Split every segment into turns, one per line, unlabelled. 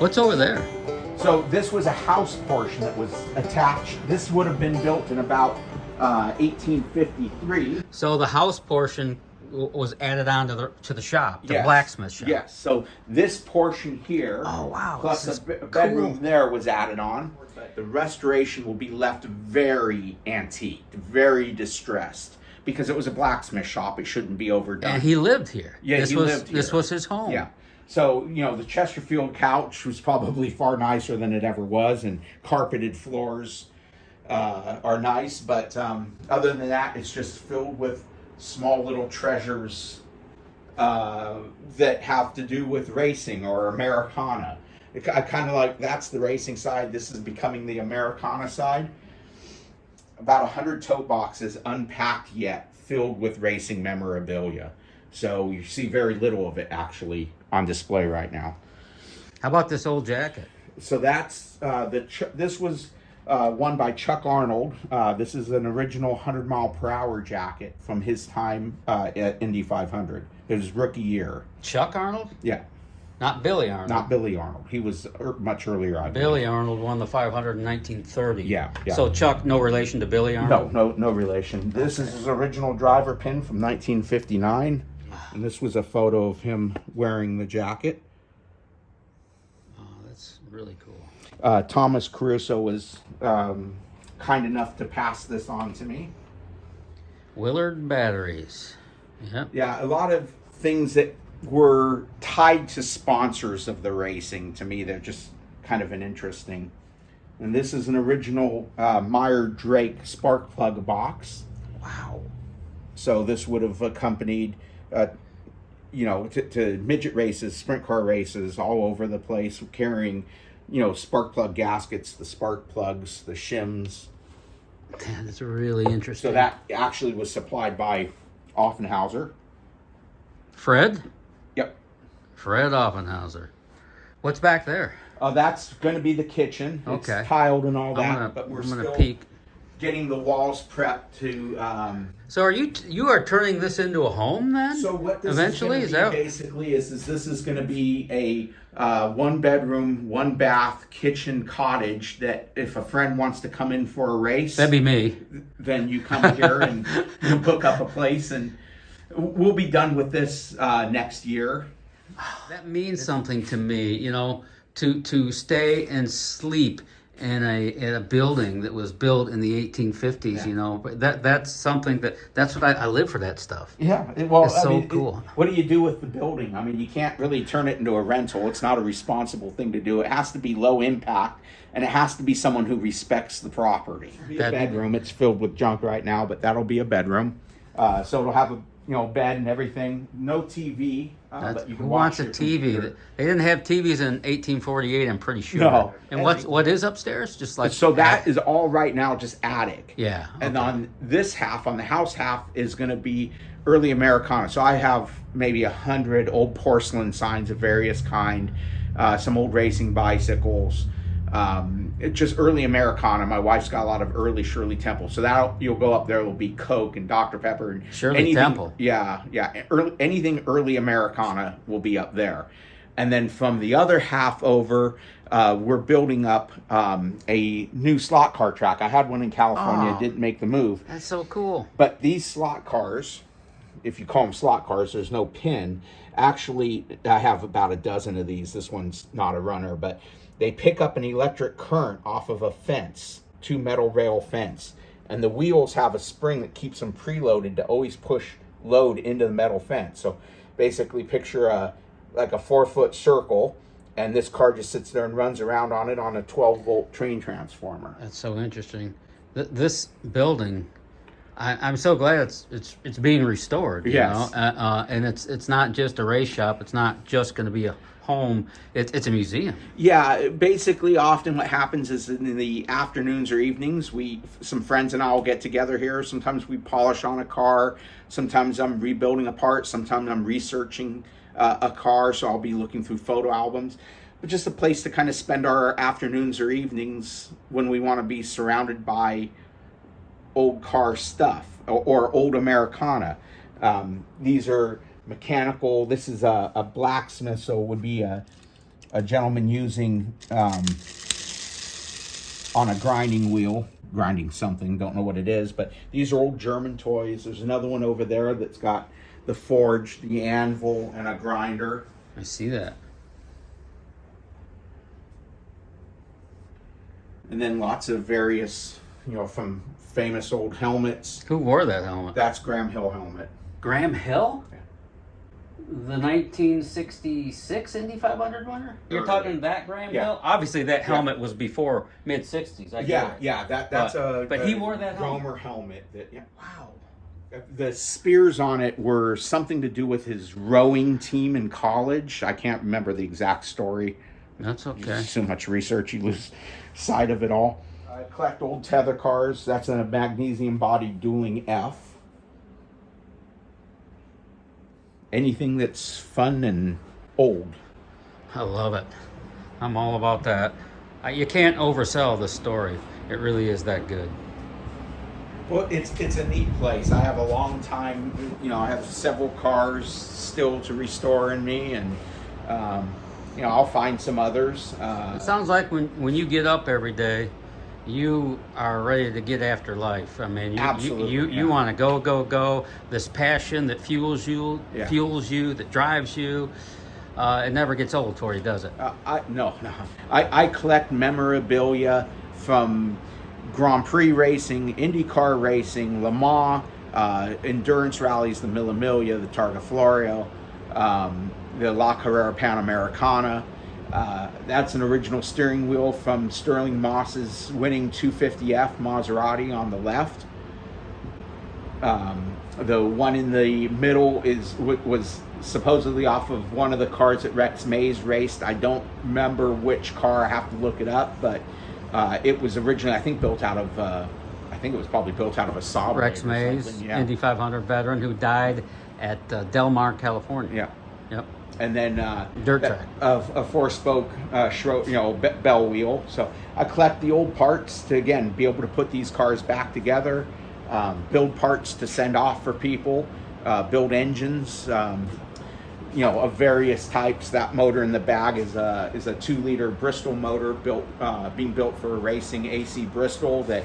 What's over there?
So this was a house portion that was attached. This would have been built in about 1853.
So the house portion was added on to the shop, the
Yes.
blacksmith shop.
Yes. So this portion here,
Oh, wow.
plus
This
a
is
bedroom
cool.
there was added on. The restoration will be left very antique, very distressed, because it was a blacksmith shop. It shouldn't be overdone.
And he lived here.
Yeah,
this
he
was,
lived here.
This was his home.
Yeah. So, you know, the Chesterfield couch was probably far nicer than it ever was, and carpeted floors are nice, but other than that, it's just filled with small little treasures that have to do with racing or Americana. I kind of like, that's the racing side. This is becoming the Americana side. About 100 tote boxes unpacked yet, filled with racing memorabilia. So you see very little of it actually on display right now.
How about this old jacket?
So that's this was won by Chuck Arnold. This is an original 100-mile-per-hour jacket from his time at Indy 500. It was rookie year.
Chuck Arnold?
Yeah,
Not Billy Arnold.
not Billy Arnold. He was much earlier, I believe.
Billy Arnold won the 500 in 1930.
Yeah, yeah.
So Chuck, no relation to Billy Arnold?
No relation. This is his original driver pin from 1959. And this was a photo of him wearing the jacket.
Oh, that's really cool.
Thomas Caruso was kind enough to pass this on to me.
Willard batteries. Yep.
Yeah, a lot of things that were tied to sponsors of the racing, to me, they're just kind of an interesting. And this is an original Meyer Drake spark plug box.
Wow.
So this would have accompanied, you know, to midget races, sprint car races all over the place, carrying, you know, spark plug gaskets, the spark plugs, the shims.
Man, that's really interesting.
So that actually was supplied by Offenhauser.
Fred?
Yep.
Fred Offenhauser. What's back there?
That's going to be the kitchen.
Okay.
It's tiled and all that,
I'm
but we're
gonna
still
peek.
getting the walls prepped to.
So are you are turning this into a home then?
So what this
eventually
is going to be basically is this is going to be a 1-bedroom, 1-bath kitchen cottage that if a friend wants to come in for a race,
That'd be me.
then you come here and you book up a place, and we'll be done with this next year.
That means something to me, you know, to stay and sleep in a building that was built in the 1850s,
Yeah.
you know. But that's something that's what I live for, that stuff.
Yeah, well,
It's so cool.
What do you do with the building? I mean, you can't really turn it into a rental. It's not a responsible thing to do. It has to be low impact, and it has to be someone who respects the property. It'll be a bedroom. It's filled with junk right now, but that'll be a bedroom. So it'll have a bed and everything. No TV. But you can
Who
watch
wants a
your
TV?
computer.
They didn't have TVs in 1848, I'm pretty sure.
No.
And what is upstairs? Just like
So that is all right now just attic.
Yeah.
And
okay.
on this half, on the house half, is going to be early Americana. So I have maybe 100 old porcelain signs of various kind, some old racing bicycles. It's just early Americana. My wife's got a lot of early Shirley Temple. So that you'll go up there, will be Coke and Dr. Pepper and
Shirley
anything,
Temple.
Yeah. Anything early Americana will be up there. And then from the other half over, we're building up a new slot car track. I had one in California,
Oh.
didn't make the move.
That's so cool.
But these slot cars, if you call them slot cars, there's no pin. Actually, I have about a dozen of these. This one's not a runner, but they pick up an electric current off of a fence, 2 metal rail fence. And the wheels have a spring that keeps them preloaded to always push load into the metal fence. So basically picture like a 4-foot circle, and this car just sits there and runs around on it on a 12-volt train transformer.
That's so interesting. This building, I'm so glad it's being restored. You
Yes.
know? And it's not just a race shop. It's not just going to be a home. It's a museum.
Yeah, basically often what happens is in the afternoons or evenings, some friends and I will get together here. Sometimes we polish on a car. Sometimes I'm rebuilding a part. Sometimes I'm researching a car, so I'll be looking through photo albums. But just a place to kind of spend our afternoons or evenings when we want to be surrounded by old car stuff or old Americana. These are mechanical. This is a blacksmith, so it would be a gentleman using on a grinding wheel, grinding something, don't know what it is, but these are old German toys. There's another one over there that's got the forge, the anvil, and a grinder.
I see that.
And then lots of various, from famous old helmets.
Who wore that helmet?
That's Graham Hill helmet.
Graham Hill?
Yeah.
The 1966 Indy 500 winner? You're talking that Graham
Yeah.
Hill? Obviously, that helmet was before mid-60s. But he wore that helmet.
Gomer helmet. Yeah.
Wow.
The spears on it were something to do with his rowing team in college. I can't remember the exact story.
That's okay.
So much research, you lose sight of it all. I collect old tether cars. That's a magnesium body dueling F. Anything that's fun and old.
I love it. I'm all about that. You can't oversell the story. It really is that good.
Well, it's a neat place. I have a long time, I have several cars still to restore in me, and I'll find some others.
It sounds like when you get up every day, you are ready to get after life. I mean,
Absolutely,
you want to go. This passion that fuels you, that drives you. It never gets old for you, does it?
No. I collect memorabilia from Grand Prix racing, IndyCar racing, Le Mans, endurance rallies, the Mille Miglia, the Targa Florio, the La Carrera Panamericana. That's an original steering wheel from Sterling Moss's winning 250F Maserati on the left. The one in the middle was supposedly off of one of the cars that Rex Mays raced. I don't remember which car. I have to look it up, but it was originally, I think, built out of. I think it was probably built out of a Saab.
Rex Mays,
yeah.
Indy 500 veteran who died at Del Mar, California.
Yeah.
Yep.
And then
dirt track,
a four-spoke bell wheel. So I collect the old parts to again be able to put these cars back together, build parts to send off for people, build engines, of various types. That motor in the bag is a 2-liter Bristol motor being built for racing AC Bristol that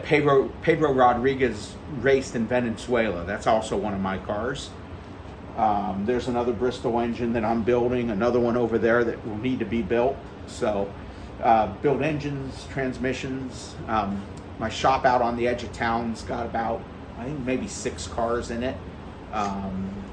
Pedro Rodriguez raced in Venezuela. That's also one of my cars. There's another Bristol engine that I'm building, another one over there that will need to be built. So build engines, transmissions. My shop out on the edge of town's got about, I think, maybe 6 cars in it.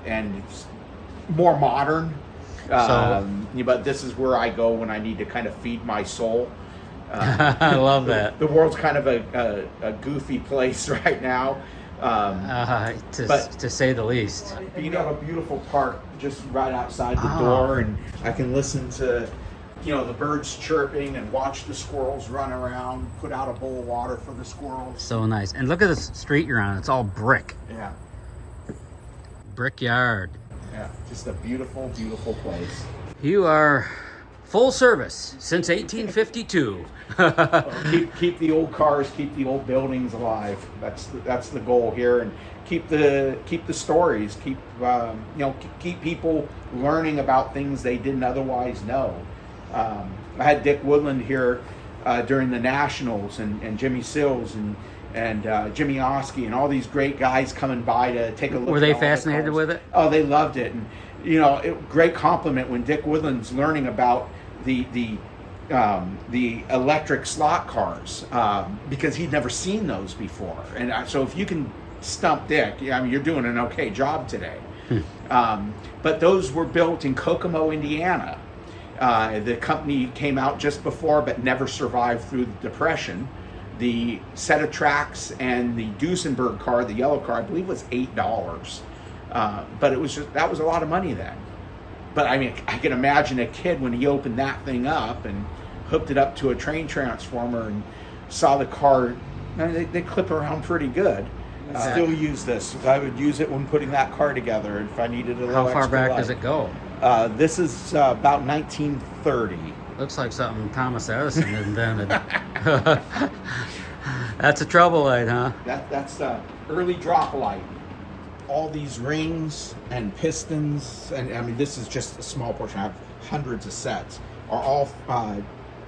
And it's more modern. But this is where I go when I need to kind of feed my soul.
I love that.
The world's kind of a goofy place right now.
To say the least.
You have a beautiful park just right outside the door, and I can listen to, the birds chirping and watch the squirrels run around, put out a bowl of water for the squirrels.
So nice. And look at this street you're on. It's all brick.
Yeah.
Brickyard.
Yeah, just a beautiful, beautiful place.
You are full service since 1852.
Keep the old cars, keep the old buildings alive. That's the goal here, and keep the stories. Keep people learning about things they didn't otherwise know. I had Dick Woodland here during the Nationals, and Jimmy Sills and Jimmy Oskey and all these great guys coming by to take a look.
Were they fascinated with it?
Oh, they loved it, and great compliment when Dick Woodland's learning about the electric slot cars because he'd never seen those before. And so if you can stump Dick, you're doing an okay job today. But those were built in Kokomo, Indiana. The company came out just before but never survived through the Depression. The set of tracks and the Duesenberg car, the yellow car, I believe was $8. But that was a lot of money then. But I can imagine a kid when he opened that thing up and hooked it up to a train transformer and saw the car. They clip around pretty good. Still use this. I would use it when putting that car together if I needed a little
extra. How far back
light.
Does it go?
This is about 1930.
Looks like something Thomas Edison invented. That's a trouble light, huh?
That's early drop light. All these rings and pistons, and this is just a small portion. I have hundreds of sets, are all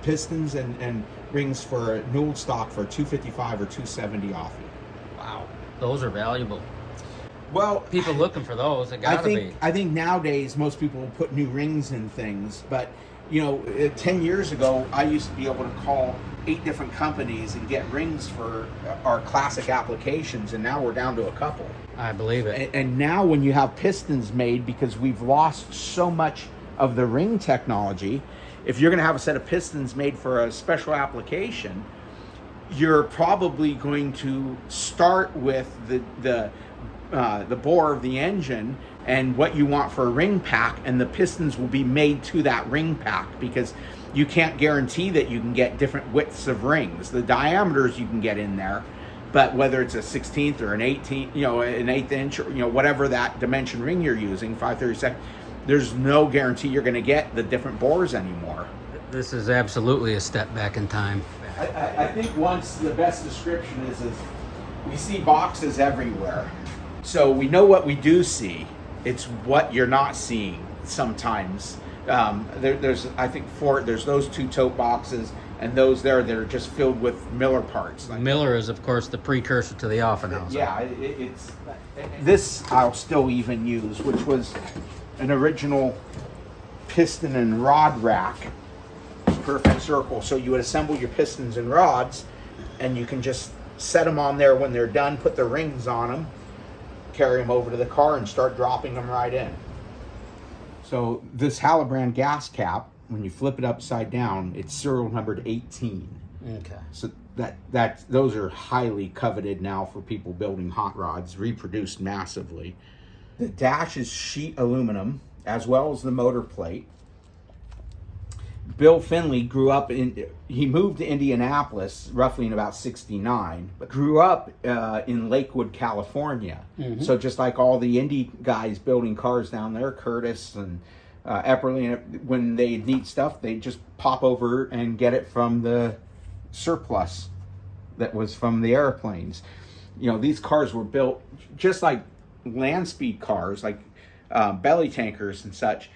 pistons and rings for a Newell stock for $255 or $270 off.
Wow, those are valuable.
Well,
People looking for those, it gotta be.
I think nowadays most people will put new rings in things, but 10 years ago, I used to be able to call 8 different companies and get rings for our classic applications, and now we're down to a couple.
I believe it.
And now when you have pistons made, because we've lost so much of the ring technology, if you're going to have a set of pistons made for a special application, you're probably going to start with the bore of the engine and what you want for a ring pack, and the pistons will be made to that ring pack, because you can't guarantee that you can get different widths of rings. The diameters you can get in there, but whether it's a 16th or an 18th, an 1/8 inch, or whatever that dimension ring you're using, 5/32, there's no guarantee you're going to get the different bores anymore.
This is absolutely a step back in time.
I think once the best description is we see boxes everywhere. So we know what we do see. It's what you're not seeing sometimes. There's I think there's those 2 tote boxes and those there that are just filled with Miller parts.
Miller is, of course, the precursor to the Offenhauser.
Yeah, it's this I'll still even use, which was an original piston and rod rack. Perfect circle. So you would assemble your pistons and rods, and you can just set them on there when they're done, put the rings on them, carry them over to the car, and start dropping them right in. So this Hallebrand gas cap, when you flip it upside down, it's serial numbered 18.
Okay.
So those are highly coveted now for people building hot rods, reproduced massively. The dash is sheet aluminum, as well as the motor plate. Bill Finley he moved to Indianapolis roughly in about 69, but grew up in Lakewood, California. Mm-hmm. So just like all the Indy guys building cars down there, Curtis and Epperly, when they need stuff, they just pop over and get it from the surplus that was from the airplanes. These cars were built just like land speed cars, like belly tankers and such,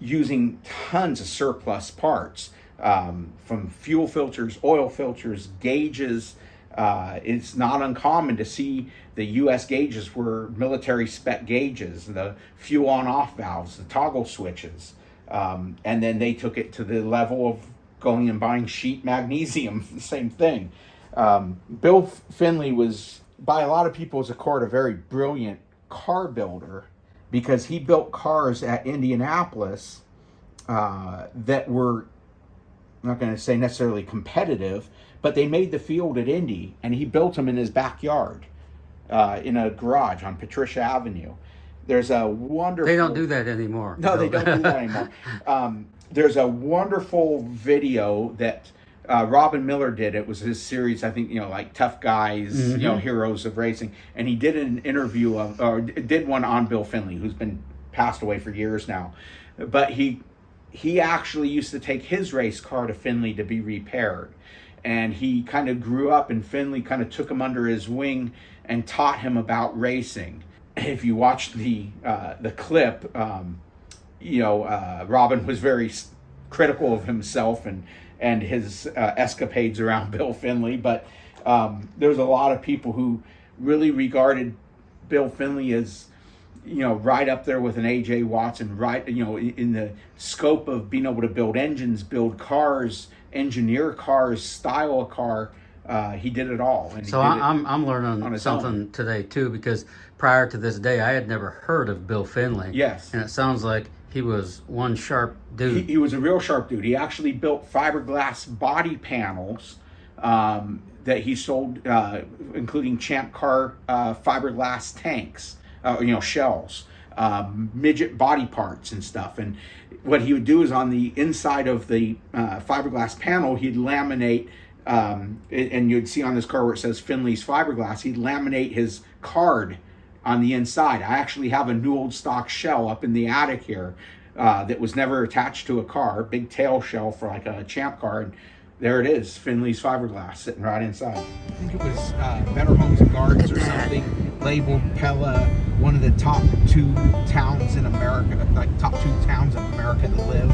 using tons of surplus parts, from fuel filters, oil filters, gauges. It's not uncommon to see the U.S. gauges were military spec gauges, the fuel on-off valves, the toggle switches. And then they took it to the level of going and buying sheet magnesium, the same thing. Bill Finley was, by a lot of people's accord, a very brilliant car builder, because he built cars at Indianapolis that were, I'm not going to say necessarily competitive, but they made the field at Indy, and he built them in his backyard in a garage on Patricia Avenue. There's a wonderful...
They don't do that anymore.
No, they don't do that anymore. There's a wonderful video that Robin Miller did. It was his series, I think, like Tough Guys,
mm-hmm.
Heroes of Racing. And he did an interview or did one on Bill Finley, who's been passed away for years now. But he actually used to take his race car to Finley to be repaired. And he kind of grew up, and Finley kind of took him under his wing and taught him about racing. If you watch the clip, Robin was very critical of himself and his escapades around Bill Finley, but there's a lot of people who really regarded Bill Finley as, right up there with an A.J. Watson, right, in the scope of being able to build engines, build cars, engineer cars, style a car. He did it all. And
so I'm learning something today too, because prior to this day, I had never heard of Bill Finley.
Yes.
And it sounds like he was one sharp dude.
He was a real sharp dude. He actually built fiberglass body panels that he sold, including Champ Car fiberglass tanks, shells, midget body parts and stuff. And what he would do is on the inside of the fiberglass panel, he'd laminate, and you'd see on this car where it says Finley's Fiberglass, he'd laminate his card on the inside. I actually have a new old stock shell up in the attic here that was never attached to a car, big tail shell for like a Champ car, and there it is, Finley's Fiberglass sitting right inside. I think it was Better Homes and Gardens or something, labeled Pella one of the top 2 towns in America, like top 2 towns in America to live.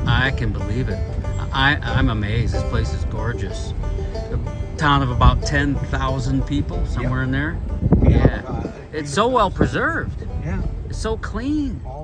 I can believe it. I'm amazed. This place is gorgeous. A town of about 10,000 people, somewhere in there.
We
Yeah.
have,
It's so well preserved.
yeah.
It's so clean.
All